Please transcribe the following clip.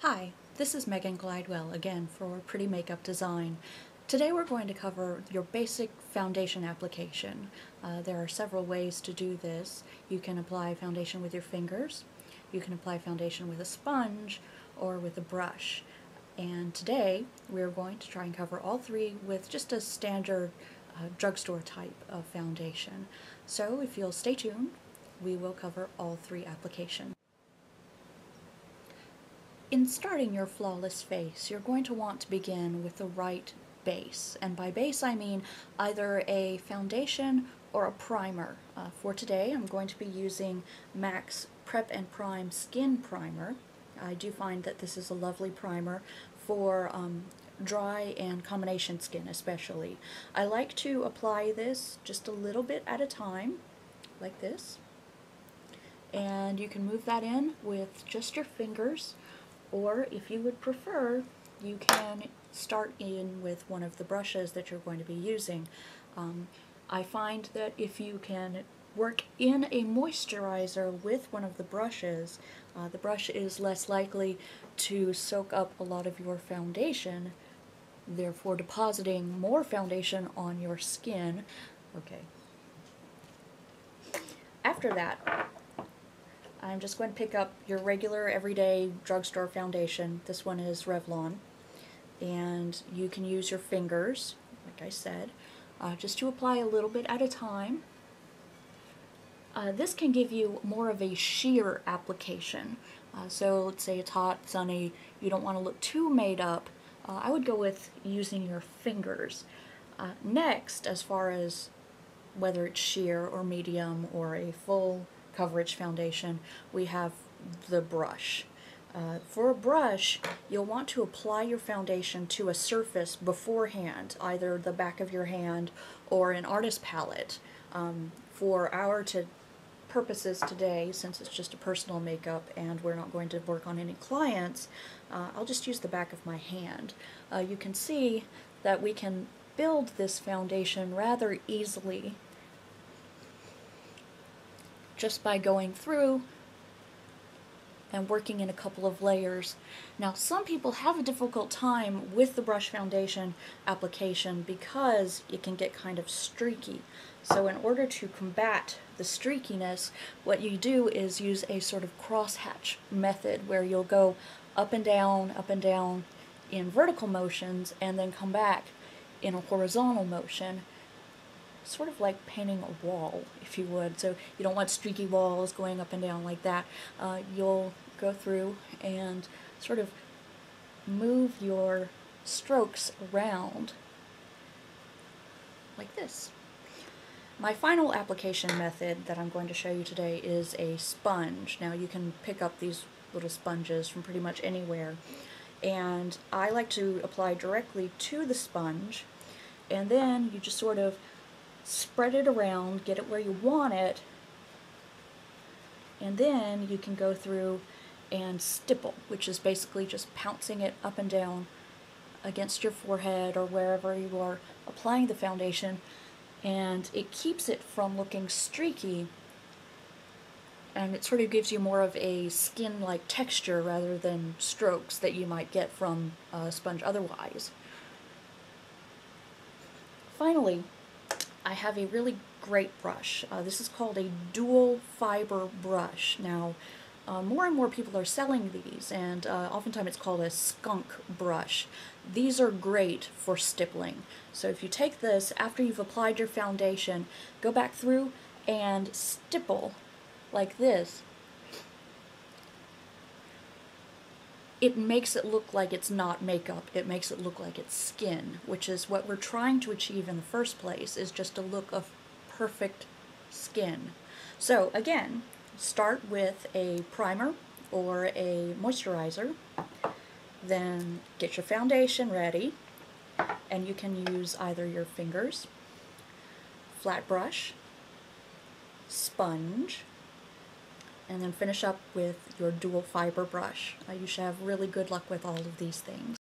Hi, this is Megan Glidewell again for Pretty Makeup Design. Today we're going to cover your basic foundation application. There are several ways to do this. You can apply foundation with your fingers, you can apply foundation with a sponge, or with a brush. And today we're going to try and cover all three with just a standard drugstore type of foundation. So if you'll stay tuned, we will cover all three applications. In starting your flawless face, you're going to want to begin with the right base. And by base I mean either a foundation or a primer. For today I'm going to be using MAC's Prep and Prime Skin Primer. I do find that this is a lovely primer for dry and combination skin especially. I like to apply this just a little bit at a time, like this. And you can move that in with just your fingers, or if you would prefer, you can start in with one of the brushes that you're going to be using. I find that if you can work in a moisturizer with one of the brushes, the brush is less likely to soak up a lot of your foundation, therefore depositing more foundation on your skin. Okay. After that, I'm just going to pick up your regular everyday drugstore foundation. This one is Revlon, and you can use your fingers, like I said, just to apply a little bit at a time. This can give you more of a sheer application. So let's say it's hot, sunny, you don't want to look too made up. I would go with using your fingers. Next, as far as whether it's sheer or medium or a full coverage foundation, we have the brush. For a brush, you'll want to apply your foundation to a surface beforehand, either the back of your hand or an artist palette. For our purposes today, since it's just a personal makeup and we're not going to work on any clients, I'll just use the back of my hand. You can see that we can build this foundation rather easily just by going through and working in a couple of layers. Now, some people have a difficult time with the brush foundation application because it can get kind of streaky. So in order to combat the streakiness, what you do is use a sort of crosshatch method where you'll go up and down in vertical motions and then come back in a horizontal motion, sort of like painting a wall, if you would. So you don't want streaky walls going up and down like that. You'll go through and sort of move your strokes around like this. My final application method that I'm going to show you today is a sponge. Now you can pick up these little sponges from pretty much anywhere, and I like to apply directly to the sponge, and then you just sort of spread it around, get it where you want it, and then you can go through and stipple, which is basically just pouncing it up and down against your forehead or wherever you are applying the foundation, and it keeps it from looking streaky, and it sort of gives you more of a skin-like texture rather than strokes that you might get from a sponge otherwise. Finally, I have a really great brush. This is called a dual fiber brush. Now, more and more people are selling these, and oftentimes it's called a skunk brush. These are great for stippling. So if you take this after you've applied your foundation, go back through and stipple like this, it makes it look like it's not makeup. It makes it look like it's skin, which is what we're trying to achieve in the first place, is just a look of perfect skin. So again, start with a primer or a moisturizer, then get your foundation ready, and you can use either your fingers, flat brush, sponge, and then finish up with your dual fiber brush. You should have really good luck with all of these things.